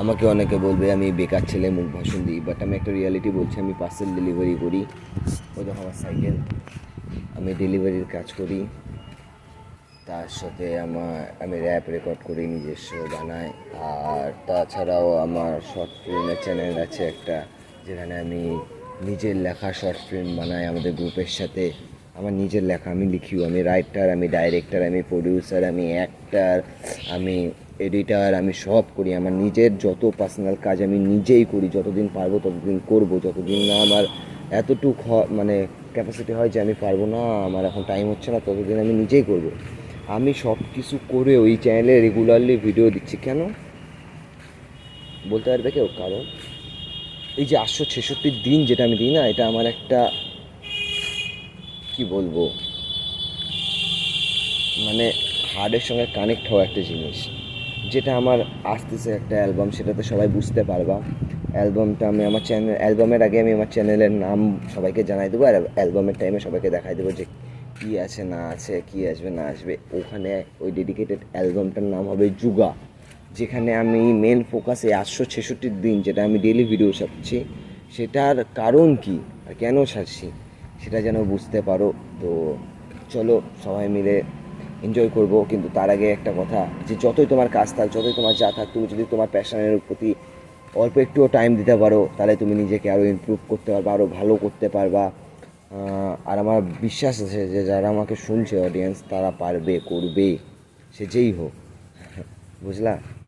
আমাকে অনেকে বলবে আমি বেকার ছেলে, মুখ ভাষণ দিই, বাট আমি একটা রিয়ালিটি বলছি। আমি পার্সেল ডেলিভারি করি। ওই দেখো আমার সাইকেল, আমি ডেলিভারির কাজ করি। তার সাথে আমি র্যাপ রেকর্ড করি, নিজস্ব বানাই। আর তাছাড়াও আমার শর্ট ফিল্মের চ্যানেল আছে একটা, যেখানে আমি নিজের লেখা শর্ট ফিল্ম বানাই আমাদের গ্রুপের সাথে। আমার নিজের লেখা, আমি লিখিও, আমি রাইটার, আমি ডাইরেক্টর, আমি প্রডিউসার, আমি অ্যাক্টার, আমি এডিটার, আমি সব করি। আমার নিজের যত পার্সোনাল কাজ আমি নিজেই করি। যতদিন পারবো ততদিন করব, যতদিন না আমার এতটুক মানে ক্যাপাসিটি হয় যে আমি পারবো না, আমার এখন টাইম হচ্ছে না, ততদিন আমি নিজেই করব। আমি সব কিছু করে ওই চ্যানেলে রেগুলারলি ভিডিও দিচ্ছি। কেন বলতে পারবে কেউ? কারণ এই যে 866 দিন যেটা আমি দিই না, এটা আমার একটা, কি বলবো, মানে হার্টের সঙ্গে কানেক্ট হওয়া একটা জিনিস, যেটা আমার আসতেছে একটা অ্যালবাম, সেটাতে সবাই বুঝতে পারবা। অ্যালবামটা আমি আমার চ্যানেল, অ্যালবামের আগে আমি আমার চ্যানেলের নাম সবাইকে জানাই দেবো, আর অ্যালবামের টাইমে সবাইকে দেখাই দেবো যে কী আছে না আছে, কী আসবে না আসবে। ওখানে ওই ডেডিকেটেড অ্যালবামটার নাম হবে যুগা, যেখানে আমি মেন ফোকাসে 866 দিন যেটা আমি ডেলি ভিডিও ছাড়ছি, সেটার কারণ কি আর কেন ছাড়ছি সেটা যেন বুঝতে পারো। তো চলো সবাই মিলে এনজয় করব। কিন্তু তার আগে একটা কথা, যে যতই তোমার কাজ থাক, যতই তোমার যা থাক, তুমি যদি তোমার প্যাশনের প্রতি অল্প একটুও টাইম দিতে পারো, তাহলে তুমি নিজেকে আরও ইমপ্রুভ করতে পারবা, আরও ভালো করতে পারবা। আর আমার বিশ্বাস আছে যে যারা আমাকে শুনছে অডিয়েন্স, তারা পারবে, করবে, সে যেই হোক। বুঝলা?